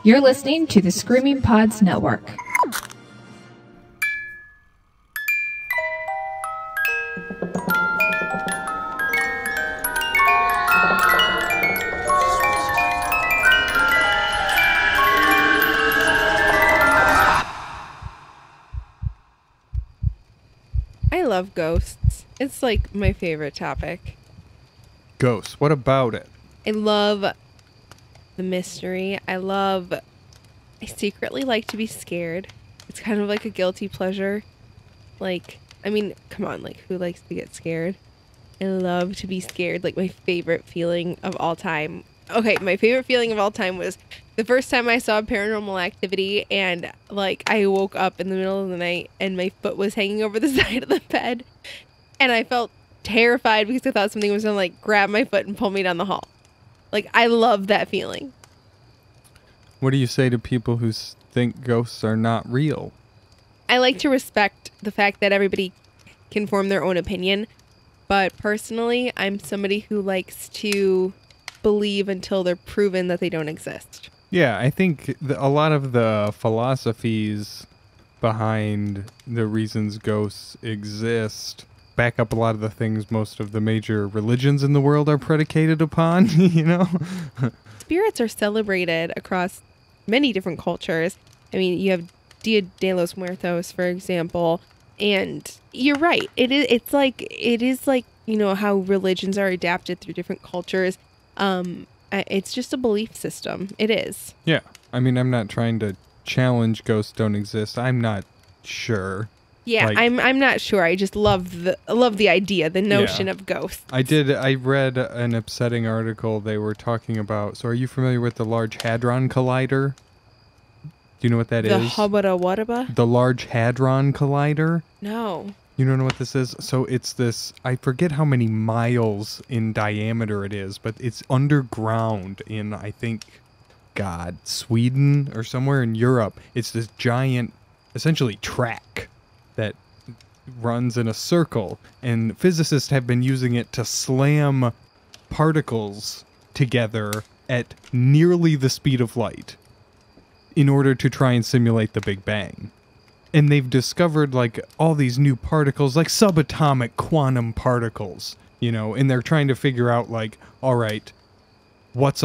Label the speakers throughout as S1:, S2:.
S1: You're listening to the Screaming Pods Network.
S2: I love ghosts. It's like my favorite topic.
S3: Ghosts. What about it?
S2: I love the mystery. I secretly like to be scared. It's kind of like a guilty pleasure. Like, I mean, come on, like, who likes to get scared? I love to be scared. Like, my favorite feeling of all time. Okay, my favorite feeling of all time was the first time I saw Paranormal Activity, and, like, I woke up in the middle of the night, and my foot was hanging over the side of the bed, and I felt terrified because I thought something was gonna, like, grab my foot and pull me down the hall. Like, I love that feeling.
S3: What do you say to people who think ghosts are not real?
S2: I like to respect the fact that everybody can form their own opinion, but personally, I'm somebody who likes to believe until they're proven that they don't exist.
S3: Yeah, I think a lot of the philosophies behind the reasons ghosts exist back up a lot of the things most of the major religions in the world are predicated upon, you know?
S2: Spirits are celebrated across many different cultures. I mean, you have Dia de los Muertos, for example, and you're right. It is like, you know, how religions are adapted through different cultures. It's just a belief system. It is.
S3: Yeah. I mean, I'm not trying to challenge ghosts don't exist. I'm not sure.
S2: Yeah, like, I'm not sure. I just love the idea, the notion of ghosts.
S3: I read an upsetting article. They were talking about. So, are you familiar with the Large Hadron Collider? Do you know what that is?
S2: The Hubba Whataba?
S3: The Large Hadron Collider?
S2: No.
S3: You don't know what this is? So it's this, I forget how many miles in diameter it is, but it's underground in, I think, Sweden or somewhere in Europe. It's this giant, essentially, track that runs in a circle, and physicists have been using it to slam particles together at nearly the speed of light in order to try and simulate the Big Bang. And they've discovered, like, all these new particles, like subatomic quantum particles, you know, and they're trying to figure out, like, all right, what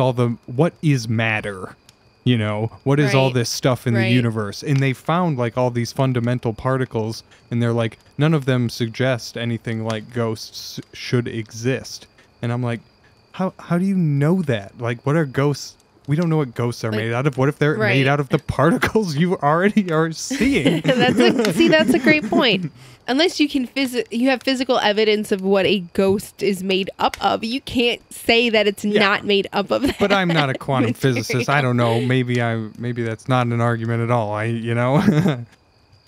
S3: is matter? You know, what is all this stuff in the universe? And they found, like, all these fundamental particles, and they're like, none of them suggest anything like ghosts should exist. And I'm like, how do you know that? Like, what are ghosts? We don't know what ghosts are made out of. What if they're made out of the particles you already are seeing?
S2: That's a great point. Unless you can you have physical evidence of what a ghost is made up of, you can't say that it's not made up of that.
S3: But I'm not a quantum physicist. I don't know. Maybe that's not an argument at all.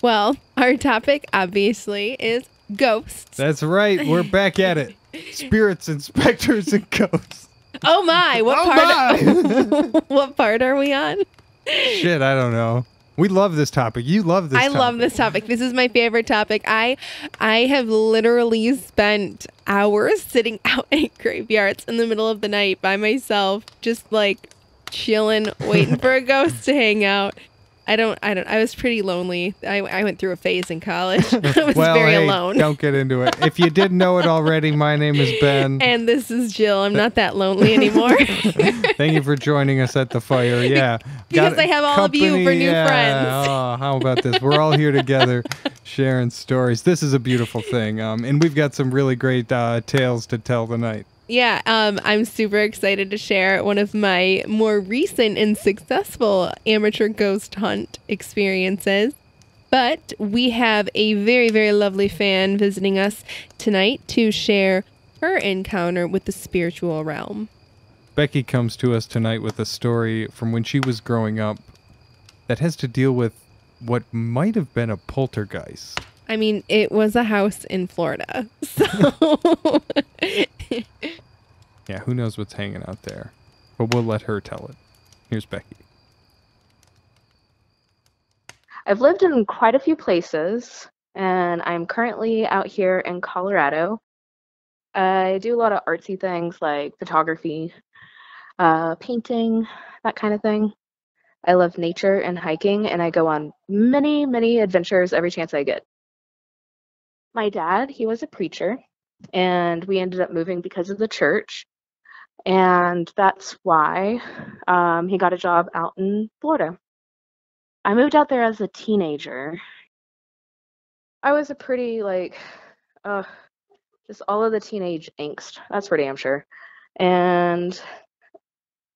S2: Well, our topic obviously is ghosts.
S3: That's right. We're back at it. Spirits and specters and ghosts.
S2: Oh my! What part are we on?
S3: Shit, I don't know. We love this topic. You love this topic.
S2: I love this topic. This is my favorite topic. I have literally spent hours sitting out at graveyards in the middle of the night by myself, just like chilling, waiting for a ghost to hang out. I was pretty lonely. I went through a phase in college. I was very alone.
S3: Don't get into it. If you didn't know it already, my name is Ben.
S2: And this is Jill. I'm not that lonely anymore.
S3: Thank you for joining us at the fire. Yeah.
S2: Because I have all of you for new friends.
S3: Oh, how about this? We're all here together sharing stories. This is a beautiful thing. And we've got some really great tales to tell tonight.
S2: Yeah, I'm super excited to share one of my more recent and successful amateur ghost hunt experiences. But we have a very, very lovely fan visiting us tonight to share her encounter with the spiritual realm.
S3: Becki comes to us tonight with a story from when she was growing up that has to deal with what might have been a poltergeist.
S2: I mean, it was a house in Florida, so...
S3: Yeah, who knows what's hanging out there. But we'll let her tell it. Here's Becki.
S4: I've lived in quite a few places, and I'm currently out here in Colorado. I do a lot of artsy things like photography, painting, that kind of thing. I love nature and hiking, and I go on many, many adventures every chance I get. My dad, he was a preacher, and we ended up moving because of the church, and that's why he got a job out in Florida. I moved out there as a teenager. I was a pretty, uh, just all of the teenage angst, that's for damn sure. And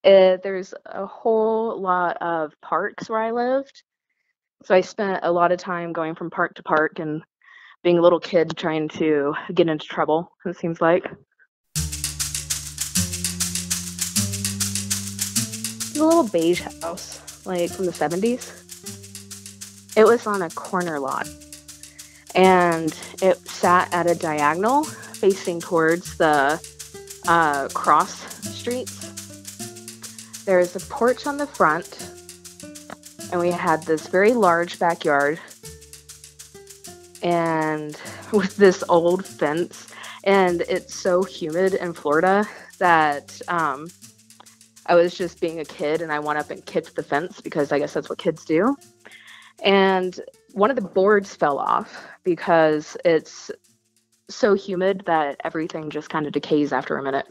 S4: there's a whole lot of parks where I lived. So I spent a lot of time going from park to park and being a little kid trying to get into trouble, it seems like. It's a little beige house, like from the 70s. It was on a corner lot, and it sat at a diagonal facing towards the cross streets. There's a porch on the front, and we had this very large backyard, and with this old fence, and it's so humid in Florida that I was just being a kid, and I went up and kicked the fence because I guess that's what kids do. And one of the boards fell off because it's so humid that everything just kind of decays after a minute.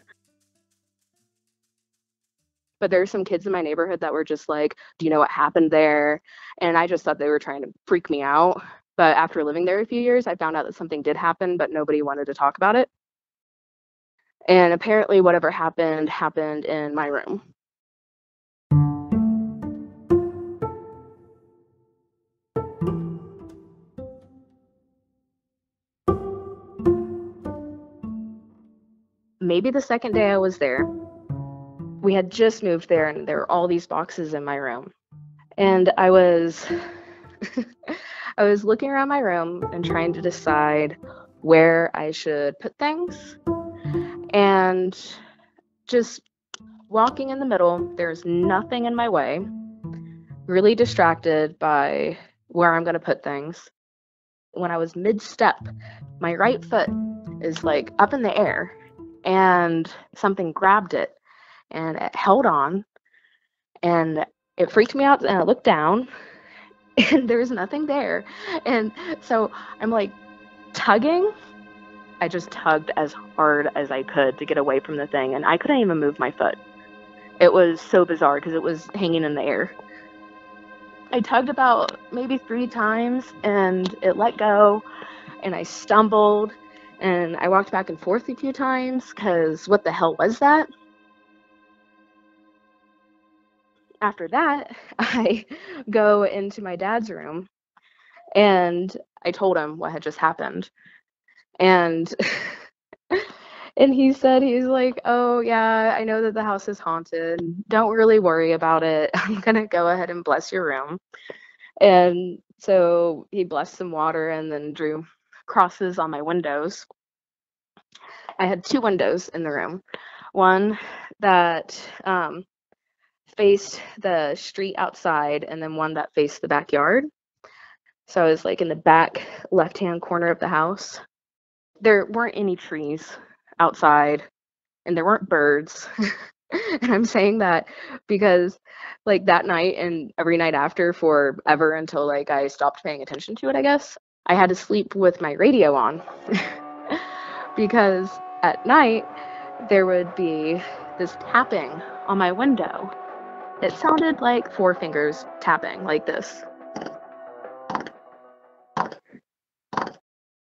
S4: But there are some kids in my neighborhood that were just like, do you know what happened there? And I just thought they were trying to freak me out. But after living there a few years, I found out that something did happen, but nobody wanted to talk about it. And apparently whatever happened happened in my room. Maybe the second day I was there, we had just moved there and there were all these boxes in my room. And I was I was looking around my room and trying to decide where I should put things. And just walking in the middle, there's nothing in my way. Really distracted by where I'm going to put things. When I was mid-step, my right foot is like up in the air and something grabbed it and it held on and it freaked me out, and I looked down and there's nothing there. And so I'm like tugging. I just tugged as hard as I could to get away from the thing, and I couldn't even move my foot. It was so bizarre because it was hanging in the air. I tugged about maybe 3 times and it let go, and I stumbled and I walked back and forth a few times because what the hell was that? After that, I go into my dad's room and I told him what had just happened. And and he said, he's like, oh yeah, I know that the house is haunted. Don't really worry about it. I'm gonna go ahead and bless your room. And so he blessed some water and then drew crosses on my windows. I had 2 windows in the room. One that faced the street outside, and then one that faced the backyard. So I was like in the back left-hand corner of the house. There weren't any trees outside, and there weren't birds. And I'm saying that because like that night and every night after forever until like I stopped paying attention to it, I guess, I had to sleep with my radio on. Because at night there would be this tapping on my window. It sounded like 4 fingers tapping like this.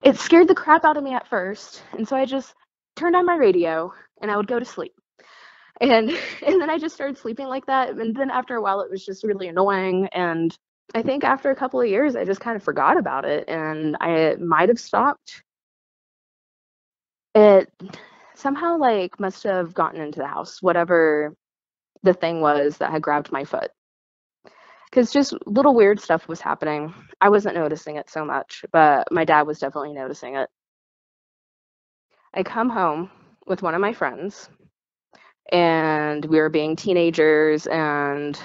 S4: It scared the crap out of me at first, and so I just turned on my radio and I would go to sleep. And then I just started sleeping like that, and then after a while it was just really annoying, and I think after a couple of years I just kind of forgot about it and I might have stopped. It somehow like must have gotten into the house, whatever the thing was that had grabbed my foot. Because just little weird stuff was happening. I wasn't noticing it so much, but my dad was definitely noticing it. I come home with one of my friends, and we were being teenagers, and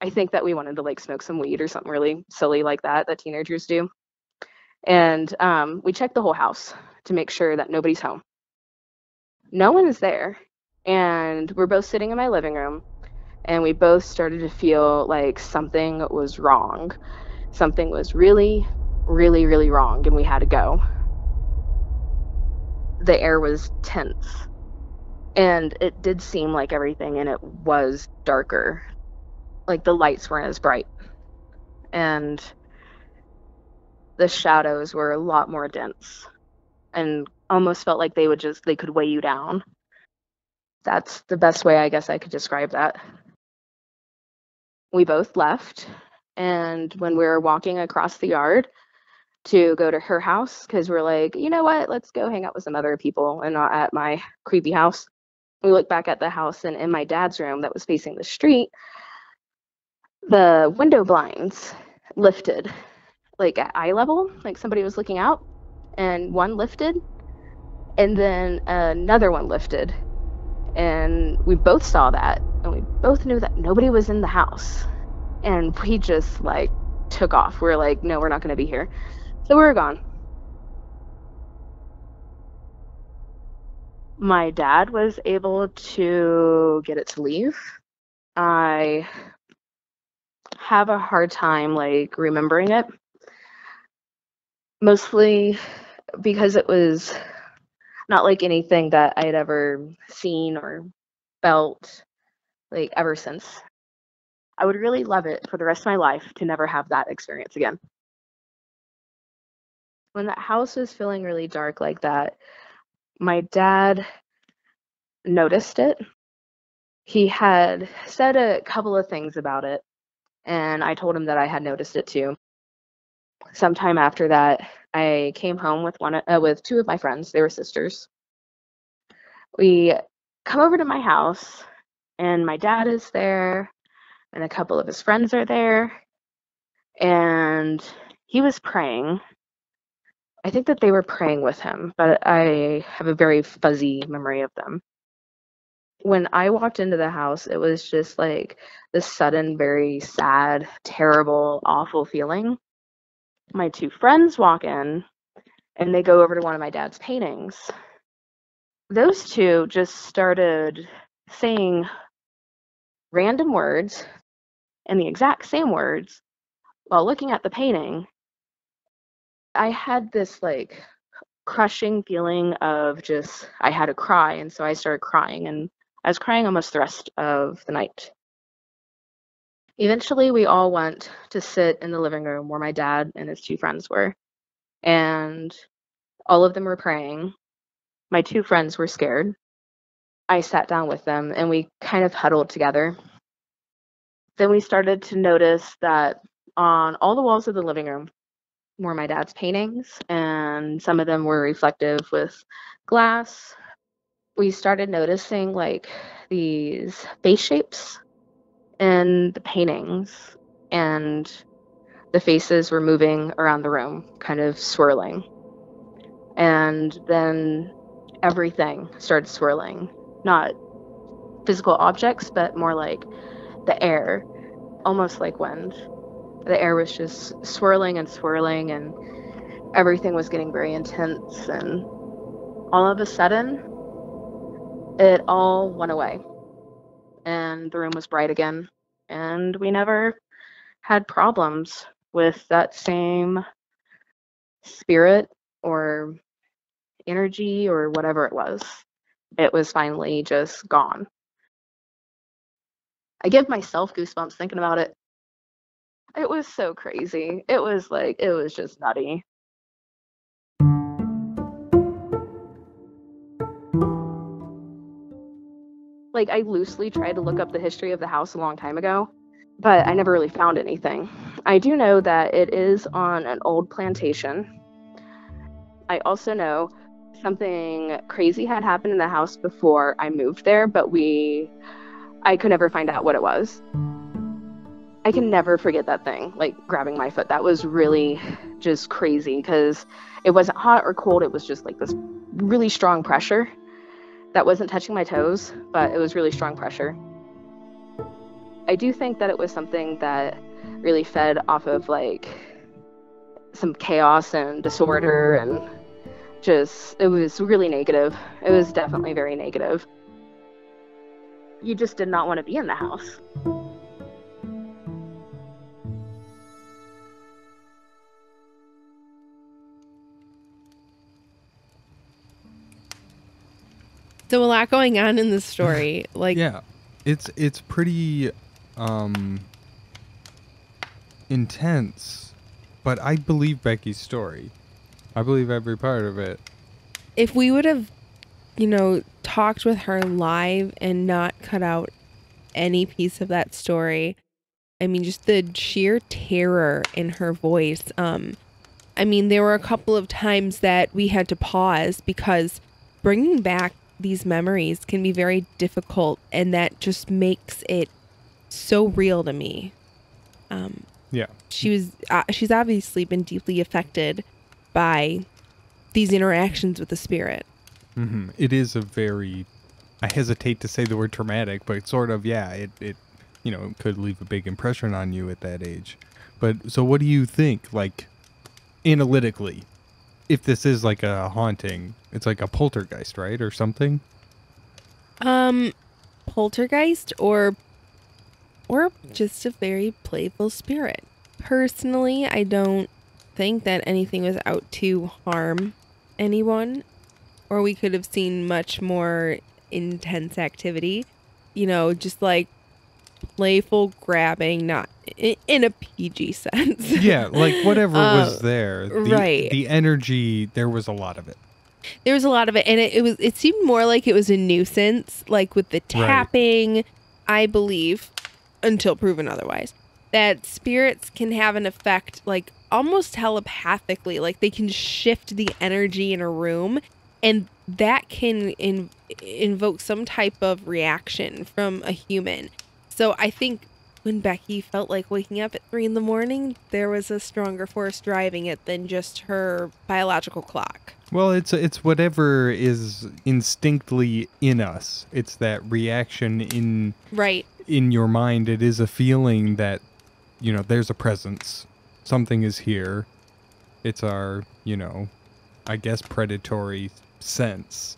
S4: I think that we wanted to like smoke some weed or something really silly like that teenagers do. And we checked the whole house to make sure that nobody's home. No one is there, and we're both sitting in my living room, and we both started to feel like something was wrong. Something was really, really, really wrong, and we had to go. The air was tense, and it did seem like everything in it was darker. Like the lights weren't as bright, and the shadows were a lot more dense, and almost felt like they could weigh you down. That's the best way I guess I could describe that. We both left, and when we were walking across the yard to go to her house, because we're like, you know what, let's go hang out with some other people and not at my creepy house. We looked back at the house, and in my dad's room that was facing the street, the window blinds lifted like at eye level, like somebody was looking out, and one lifted, and then another one lifted. And we both saw that, and we both knew that nobody was in the house. And we just like took off. We were like, no, we're not going to be here. So we were gone. My dad was able to get it to leave. I have a hard time like remembering it, mostly because it was not like anything that I had ever seen or felt like ever since. I would really love it for the rest of my life to never have that experience again. When that house was feeling really dark like that, my dad noticed it. He had said a couple of things about it, and I told him that I had noticed it too. Sometime after that, I came home with two of my friends. They were sisters. We come over to my house, and my dad is there, and a couple of his friends are there, and he was praying. I think that they were praying with him, but I have a very fuzzy memory of them. When I walked into the house, it was just like this sudden, very sad, terrible, awful feeling. My two friends walk in, and they go over to one of my dad's paintings. Those two just started saying random words and the exact same words while looking at the painting. I had this like crushing feeling of just, I had to cry, and so I started crying, and I was crying almost the rest of the night. Eventually, we all went to sit in the living room where my dad and his two friends were, and all of them were praying. My two friends were scared. I sat down with them, and we kind of huddled together. Then we started to notice that on all the walls of the living room were my dad's paintings, and some of them were reflective with glass. We started noticing like these face shapes in the paintings, and the faces were moving around the room, kind of swirling. And then everything started swirling, not physical objects, but more like the air, almost like wind. The air was just swirling and swirling, and everything was getting very intense. And all of a sudden, it all went away, and the room was bright again. And we never had problems with that same spirit or energy or whatever it was. It was finally just gone. I give myself goosebumps thinking about it. It was so crazy. It was just nutty. Like, I loosely tried to look up the history of the house a long time ago, but I never really found anything. I do know that it is on an old plantation. I also know something crazy had happened in the house before I moved there, but I could never find out what it was. I can never forget that thing, like grabbing my foot. That was really just crazy because it wasn't hot or cold. It was just like this really strong pressure that wasn't touching my toes, but it was really strong pressure. I do think that it was something that really fed off of like some chaos and disorder, and just, it was really negative. It was definitely very negative. you just did not want to be in the house.
S2: So a lot going on in this story. Like,
S3: Yeah, it's pretty intense, but I believe Becky's story. I believe every part of it.
S2: if we would have, talked with her live and not cut out any piece of that story, I mean, just the sheer terror in her voice. I mean, there were a couple of times that we had to pause because bringing back these memories can be very difficult, and that just makes it so real to me.
S3: Yeah.
S2: She's obviously been deeply affected by these interactions with the spirit.
S3: Mm-hmm. It is a very, I hesitate to say the word traumatic, but sort of, yeah, it could leave a big impression on you at that age. But so what do you think, like, analytically, if this is like a haunting, it's like a poltergeist, right? Or something?
S2: Poltergeist or just a very playful spirit. Personally, I don't think that anything was out to harm anyone, or we could have seen much more intense activity. Just like playful grabbing, not in a PG sense.
S3: Yeah, like whatever was there.
S2: Right.
S3: The energy, there was a lot of it.
S2: There was a lot of it, and it seemed more like it was a nuisance, like with the tapping. Right. I believe, until proven otherwise, that spirits can have an effect, like almost telepathically, like they can shift the energy in a room, and that can invoke some type of reaction from a human. So I think when Becki felt like waking up at 3 a.m, there was a stronger force driving it than just her biological clock.
S3: Well, it's whatever is instinctly in us. It's that reaction in your mind. It is a feeling that, there's a presence. Something is here. It's our, I guess predatory sense.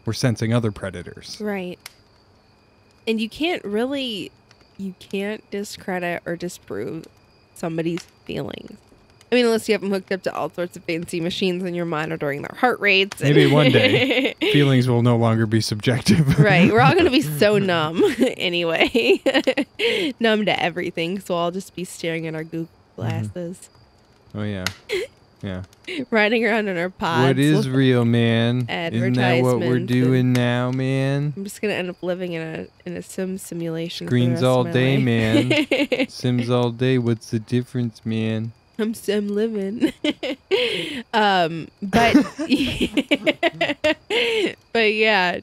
S3: We're sensing other predators.
S2: Right. And you can't discredit or disprove somebody's feelings. I mean, unless you have them hooked up to all sorts of fancy machines and you're monitoring their heart rates.
S3: Maybe one day feelings will no longer be subjective.
S2: Right. We're all going to be so numb anyway. Numb to everything. So I'll just be staring at our Google glasses.
S3: Mm-hmm. Oh, yeah. Yeah.
S2: Riding around in our pods.
S3: What is real, man? Isn't that what we're doing now, man?
S2: I'm just going to end up living in a sim simulation.
S3: Screens all day, man. Sims all day. What's the difference, man?
S2: I'm living. But but yeah,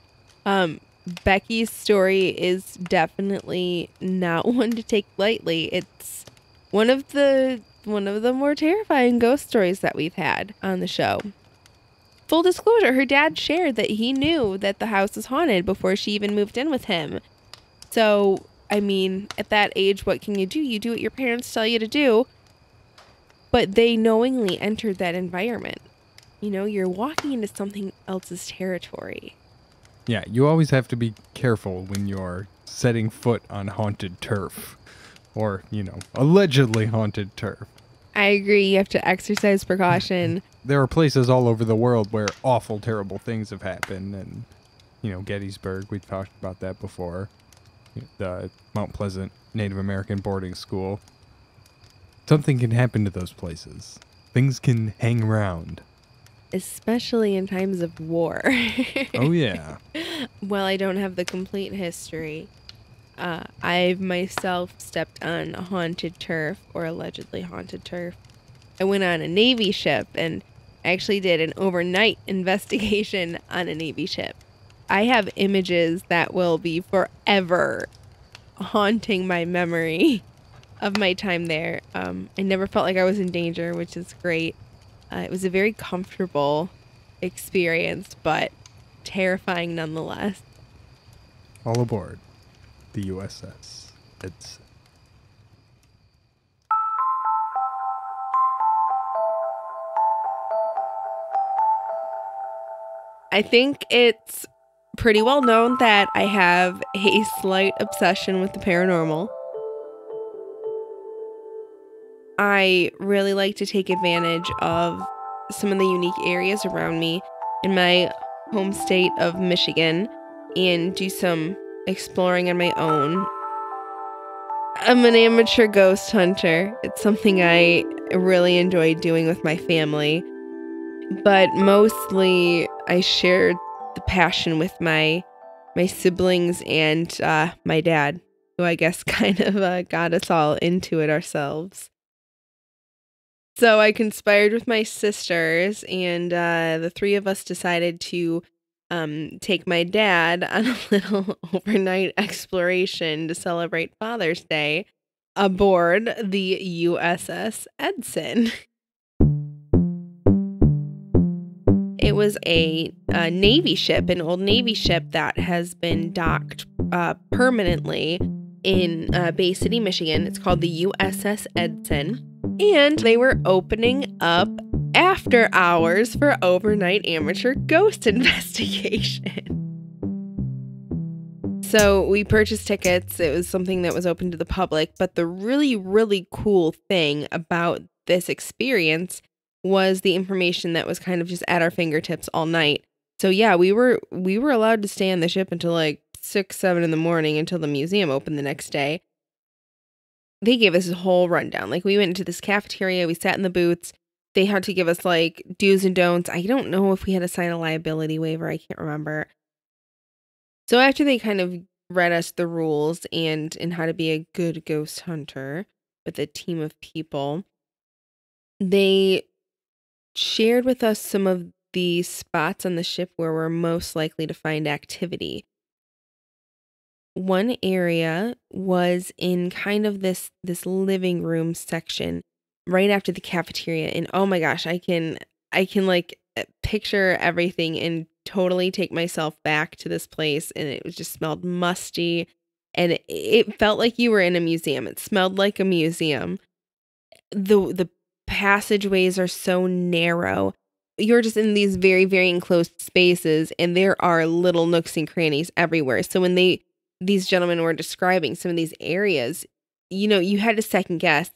S2: Becki's story is definitely not one to take lightly. It's one of the more terrifying ghost stories that we've had on the show. Full disclosure, her dad shared that he knew that the house was haunted before she even moved in with him. So, I mean, at that age, what can you do? You do what your parents tell you to do. But they knowingly entered that environment. You're walking into something else's territory.
S3: Yeah, you always have to be careful when you're setting foot on haunted turf. Or, allegedly haunted turf.
S2: I agree. You have to exercise precaution.
S3: There are places all over the world where awful, terrible things have happened. And, Gettysburg, we've talked about that before. The Mount Pleasant Native American boarding school. Something can happen to those places. Things can hang around.
S2: Especially in times of war.
S3: Oh, yeah.
S2: Well, I don't have the complete history. I've myself stepped on haunted turf, or allegedly haunted turf. I went on a Navy ship and actually did an overnight investigation on a Navy ship. I have images that will be forever haunting my memory of my time there. I never felt like I was in danger, which is great. It was a very comfortable experience, but terrifying nonetheless.
S3: All aboard the U.S.S. Edson.
S2: I think it's pretty well known that I have a slight obsession with the paranormal. I really like to take advantage of some of the unique areas around me in my home state of Michigan and do some exploring on my own. I'm an amateur ghost hunter. It's something I really enjoy doing with my family. But mostly I shared the passion with my siblings and my dad, who I guess kind of got us all into it ourselves. So I conspired with my sisters, and the three of us decided to take my dad on a little overnight exploration to celebrate Father's Day aboard the U.S.S. Edson. It was a Navy ship, an old Navy ship that has been docked permanently in Bay City, Michigan. It's called the U.S.S. Edson. And they were opening up after hours for overnight amateur ghost investigation. So we purchased tickets. It was something that was open to the public. But the really, really cool thing about this experience was the information that was kind of just at our fingertips all night. So yeah, we were allowed to stay on the ship until like 6, 7 in the morning until the museum opened the next day. They gave us a whole rundown. Like, we went into this cafeteria, we sat in the booths. They had to give us like do's and don'ts. I don't know if we had to sign a liability waiver. I can't remember. So after they kind of read us the rules and how to be a good ghost hunter with a team of people, they shared with us some of the spots on the ship where we're most likely to find activity. One area was in kind of this living room section right after the cafeteria, and oh my gosh, I can like picture everything and totally take myself back to this place. And it just smelled musty, and it felt like you were in a museum. It smelled like a museum. The passageways are so narrow. You're just in these very, very enclosed spaces, and there are little nooks and crannies everywhere. So when these gentlemen were describing some of these areas, you know, you had to second guess,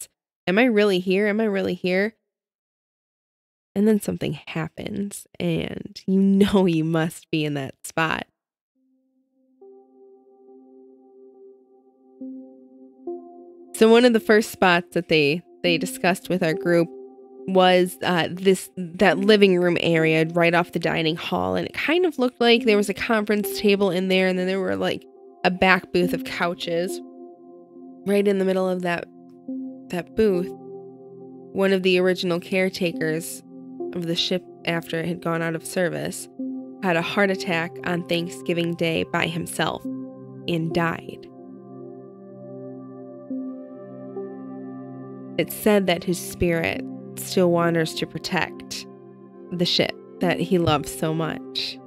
S2: am I really here? Am I really here? And then something happens, and you know you must be in that spot. So one of the first spots that they discussed with our group was that living room area right off the dining hall, and it kind of looked like there was a conference table in there, and then there were like a back booth of couches right in the middle of that booth. One of the original caretakers of the ship, after it had gone out of service, had a heart attack on Thanksgiving Day by himself and died. It's said that his spirit still wanders to protect the ship that he loved so much.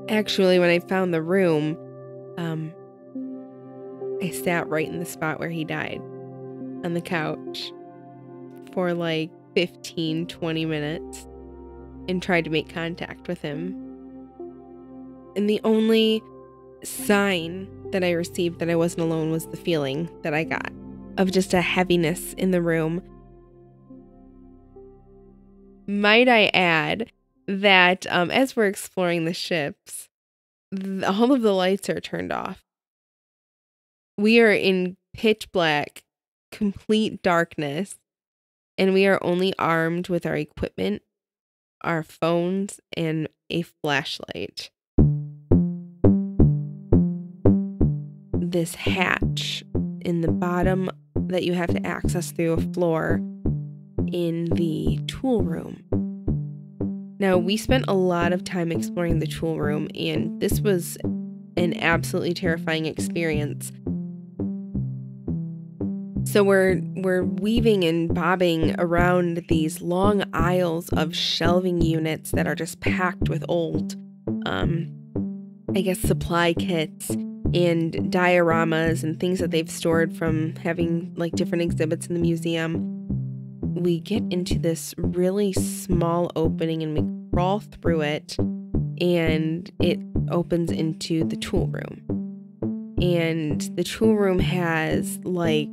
S2: Actually, when I found the room, I sat right in the spot where he died on the couch for like 15, 20 minutes and tried to make contact with him. And the only sign that I received that I wasn't alone was the feeling that I got of just a heaviness in the room. Might I add that as we're exploring the ships, all of the lights are turned off. We are in pitch black, complete darkness, and we are only armed with our equipment, our phones, and a flashlight. This hatch in the bottom that you have to access through a floor in the tool room. Now, we spent a lot of time exploring the tool room, and this was an absolutely terrifying experience. So we're weaving and bobbing around these long aisles of shelving units that are just packed with old, I guess, supply kits and dioramas and things that they've stored from having like different exhibits in the museum. We get into this really small opening and we crawl through it and it opens into the tool room. And the tool room has like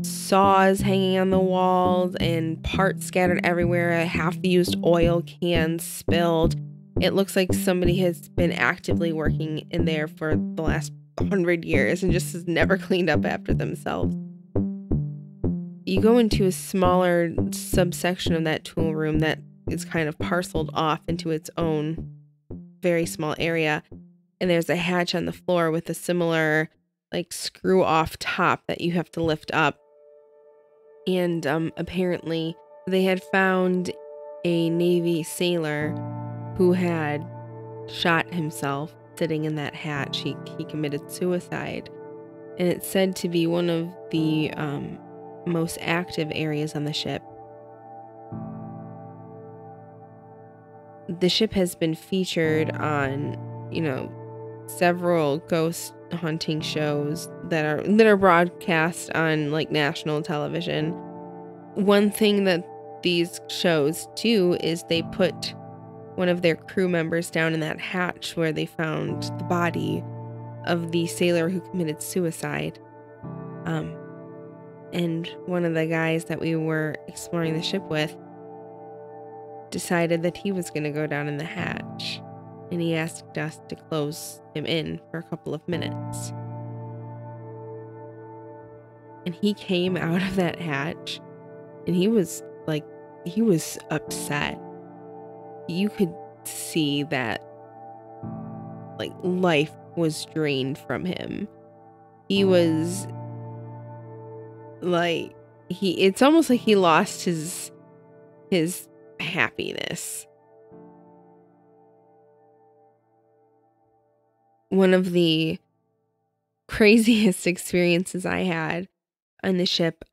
S2: saws hanging on the walls and parts scattered everywhere, half-used oil cans spilled. It looks like somebody has been actively working in there for the last 100 years and just has never cleaned up after themselves. You go into a smaller subsection of that tool room that is kind of parceled off into its own very small area, and there's a hatch on the floor with a similar like screw off top that you have to lift up. And apparently they had found a Navy sailor who had shot himself sitting in that hatch. He committed suicide, and it's said to be one of the most active areas on the ship. The ship has been featured on, several ghost hunting shows that are broadcast on like national television. One thing that these shows do is they put one of their crew members down in that hatch where they found the body of the sailor who committed suicide. And one of the guys that we were exploring the ship with decided that he was going to go down in the hatch, and he asked us to close him in for a couple of minutes. And he came out of that hatch, and he was upset. You could see that like life was drained from him. He was like, it's almost like he lost his happiness. One of the craziest experiences I had on the ship,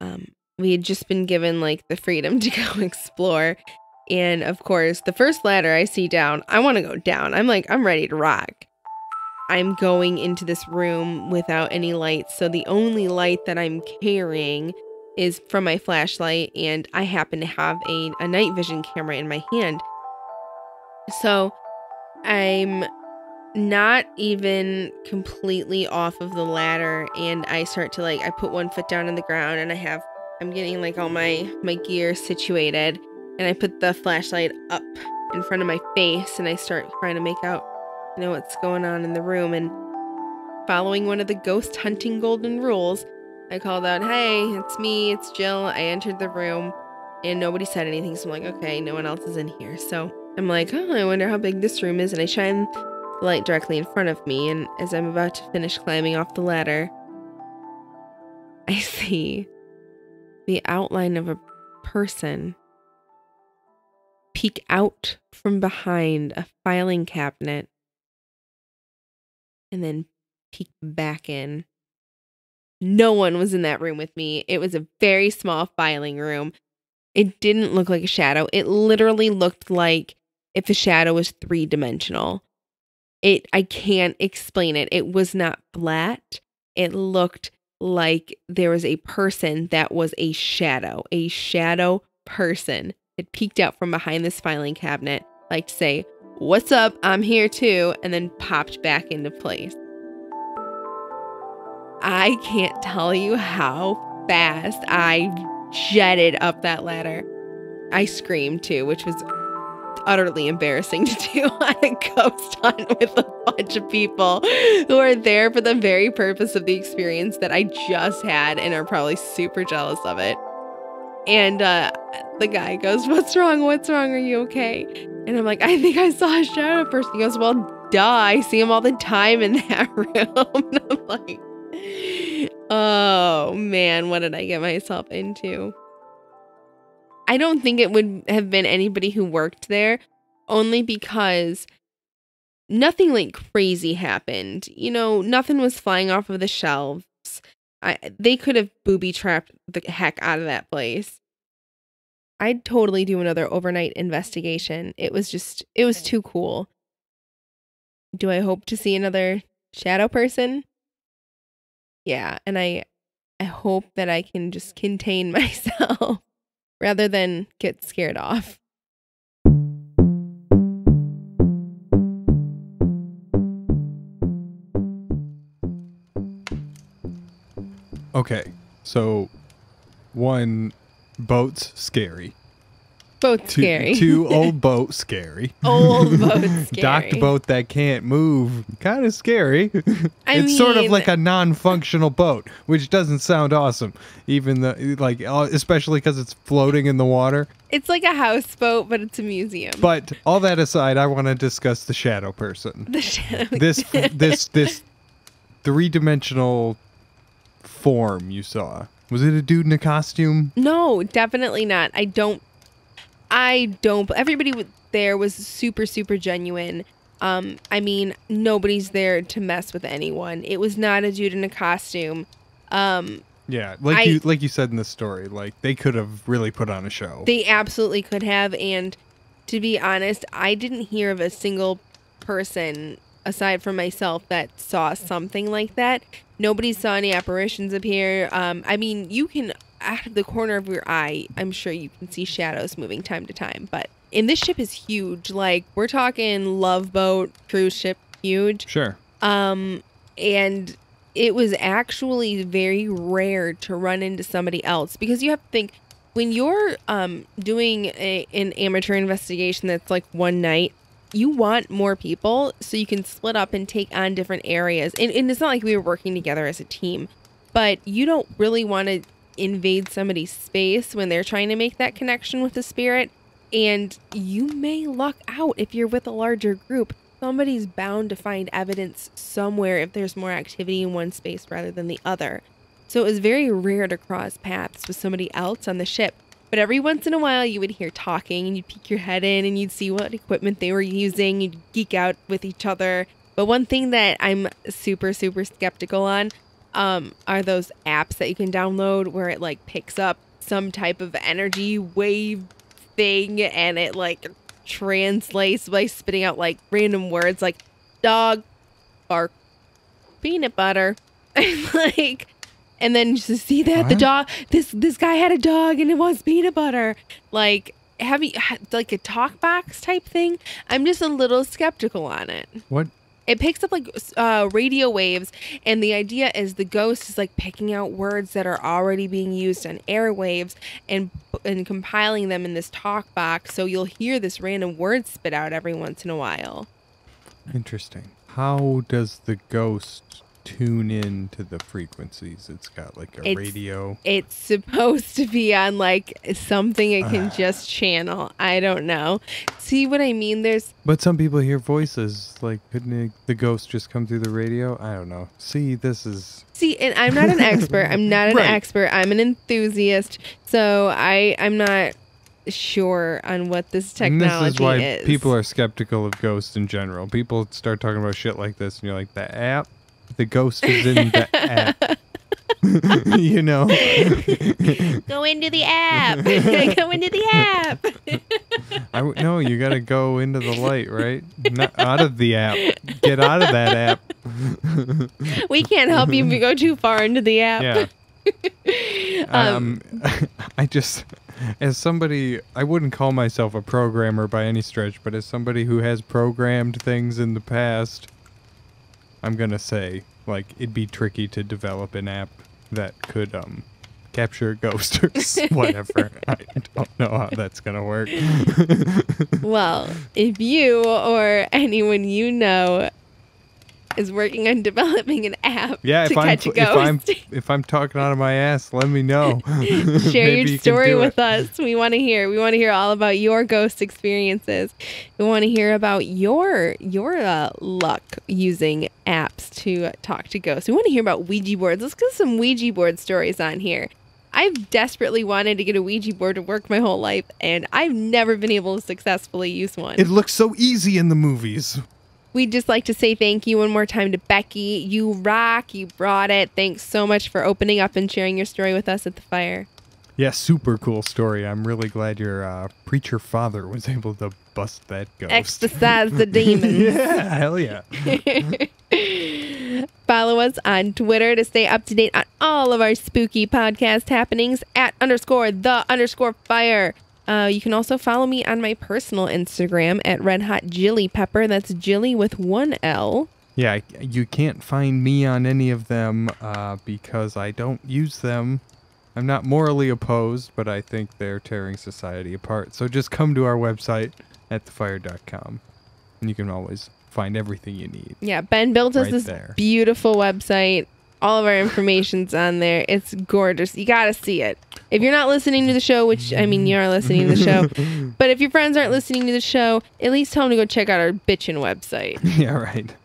S2: we had just been given like the freedom to go explore. And of course, the first ladder I see down, I want to go down. I'm ready to rock. I'm going into this room without any lights. So the only light that I'm carrying is from my flashlight, and I happen to have a night vision camera in my hand. So I'm not even completely off of the ladder, and I start to I put one foot down on the ground, and I'm getting like all my gear situated, and I put the flashlight up in front of my face, and I start trying to make out what's going on in the room. And following one of the ghost hunting golden rules, I called out, "Hey, it's me, it's Jill." I entered the room and nobody said anything, so I'm like, okay, no one else is in here. So I'm like, oh, I wonder how big this room is, and I shine the light directly in front of me, and as I'm about to finish climbing off the ladder, I see the outline of a person peek out from behind a filing cabinet and then peek back in. No one was in that room with me. It was a very small filing room. It didn't look like a shadow. It literally looked like if a shadow was 3-dimensional. I can't explain it. It was not flat. It looked like there was a person that was a shadow person. It peeked out from behind this filing cabinet, like to say, "What's up? I'm here too," and then popped back into place. I can't tell you how fast I jetted up that ladder. I screamed too, which was utterly embarrassing to do on a ghost hunt with a bunch of people who are there for the very purpose of the experience that I just had and are probably super jealous of it. And the guy goes, "What's wrong? What's wrong? Are you okay?" And I'm like, "I think I saw a shadow person." He goes, "Well, duh, I see him all the time in that room." And I'm like, oh man, what did I get myself into? I don't think it would have been anybody who worked there, only because nothing like crazy happened. Nothing was flying off of the shelves. They could have booby-trapped the heck out of that place. I'd totally do another overnight investigation. It was too cool. Do I hope to see another shadow person? Yeah, and I hope that I can just contain myself rather than get scared off.
S3: Okay, so one, boats scary.
S2: Both scary.
S3: Two, old boat scary.
S2: Old boat scary.
S3: Docked boat that can't move, kind of scary. It's sort of
S2: mean-
S3: like a non-functional boat, which doesn't sound awesome, even though, like, especially because it's floating in the water.
S2: It's like a houseboat, but it's a museum.
S3: But all that aside, I want to discuss the shadow person.
S2: The shadow.
S3: This three-dimensional form you saw. Was it a dude in a costume?
S2: No, definitely not. I don't. Everybody there was super, super genuine. I mean, nobody's there to mess with anyone. It was not a dude in a costume.
S3: Yeah, like you said in the story, like they could have really put on a show.
S2: They absolutely could have. And to be honest, I didn't hear of a single person aside from myself that saw something like that. Nobody saw any apparitions appear. I mean, you can, out of the corner of your eye, I'm sure you can see shadows moving time to time. And this ship is huge. Like, we're talking Love Boat, cruise ship, huge.
S3: Sure.
S2: And it was actually very rare to run into somebody else, because you have to think, when you're doing an amateur investigation that's like one night, you want more people so you can split up and take on different areas. And it's not like we were working together as a team, but you don't really want to invade somebody's space when they're trying to make that connection with the spirit. And you may luck out if you're with a larger group. Somebody's bound to find evidence somewhere if there's more activity in one space rather than the other. So it was very rare to cross paths with somebody else on the ship. But every once in a while you would hear talking, and you'd peek your head in and you'd see what equipment they were using. You'd geek out with each other. But one thing that I'm super, super skeptical on are those apps that you can download where it like picks up some type of energy wave thing, and it like translates by spitting out like random words like dog, bark, peanut butter. Like, and then just to see that the dog, this guy had a dog and it wants peanut butter. Like, like a talk box type thing. I'm just a little skeptical on it.
S3: What?
S2: It picks up like radio waves, and the idea is the ghost is like picking out words that are already being used on airwaves and compiling them in this talk box. So you'll hear this random word spit out every once in a while.
S3: Interesting. How does the ghost tune in to the frequencies? It's got like a radio. It's
S2: supposed to be on like something it can just channel. I don't know. See what I mean?
S3: But some people hear voices. Like, couldn't the ghost just come through the radio? I don't know. See,
S2: and I'm not an expert. I'm not an
S3: Right.
S2: expert. I'm an enthusiast. So I'm not sure on what this technology
S3: and this is why
S2: is.
S3: people are skeptical of ghosts in general. People start talking about shit like this, and you're like, the app? The ghost is in the app. You know?
S2: Go into the app. Go into the app.
S3: No, you got to go into the light, right? Not out of the app. Get out of that app.
S2: We can't help you if you go too far into the app.
S3: Yeah. I just, as somebody, I wouldn't call myself a programmer by any stretch, but as somebody who has programmed things in the past, I'm gonna say, like, it'd be tricky to develop an app that could capture a ghost or whatever. I don't know how that's gonna work.
S2: Well, if you or anyone you know is working on developing an app to catch a ghost,
S3: if I'm talking out of my ass, let me know.
S2: Share your story with us. We want to hear. We want to hear all about your ghost experiences. We want to hear about your luck using apps to talk to ghosts. We want to hear about Ouija boards. Let's get some Ouija board stories on here. I've desperately wanted to get a Ouija board to work my whole life, and I've never been able to successfully use one.
S3: It looks so easy in the movies.
S2: We'd just like to say thank you one more time to Becki. You rock. You brought it. Thanks so much for opening up and sharing your story with us at the fire.
S3: Yeah, super cool story. I'm really glad your preacher father was able to bust that ghost.
S2: Exorcise the demons.
S3: Yeah, hell yeah.
S2: Follow us on Twitter to stay up to date on all of our spooky podcast happenings @_the_fire. You can also follow me on my personal Instagram @redhotjillypepper. That's Jilly with one L.
S3: Yeah, you can't find me on any of them because I don't use them. I'm not morally opposed, but I think they're tearing society apart. So just come to our website at thefire.com, and you can always find everything you need.
S2: Yeah, Ben built us
S3: Right
S2: this
S3: there.
S2: beautiful website. All of our information's on there. It's gorgeous. You got to see it. If you're not listening to the show, which, I mean, you are listening to the show, but if your friends aren't listening to the show, at least tell them to go check out our bitchin' website.
S3: Yeah, right.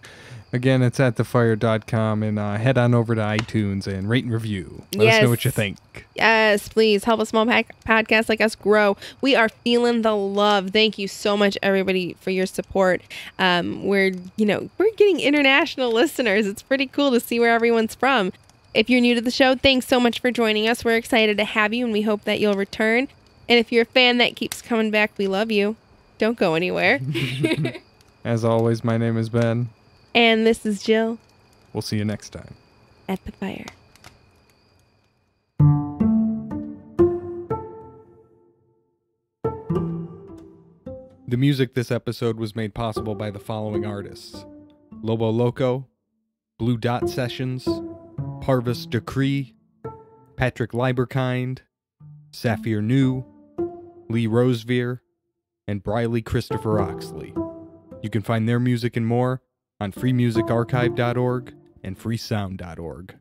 S3: Again, it's at thefire.com, and head on over to iTunes and rate and review. Let us know what you think.
S2: Yes, please help a small podcast like us grow. We are feeling the love. Thank you so much, everybody, for your support. We're getting international listeners. It's pretty cool to see where everyone's from. If you're new to the show, thanks so much for joining us. We're excited to have you, and we hope that you'll return. And if you're a fan that keeps coming back, we love you. Don't go anywhere.
S3: As always, my name is Ben.
S2: And this is Jill.
S3: We'll see you next time.
S2: At the fire.
S3: The music this episode was made possible by the following artists: Lobo Loco, Blue Dot Sessions, Parvis Decree, Patrick Lieberkind, Saphir New, Lee Rosevere, and Briley Christopher Oxley. You can find their music and more on freemusicarchive.org and freesound.org.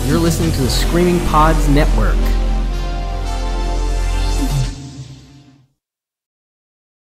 S5: You're listening to the Screaming Pods Network.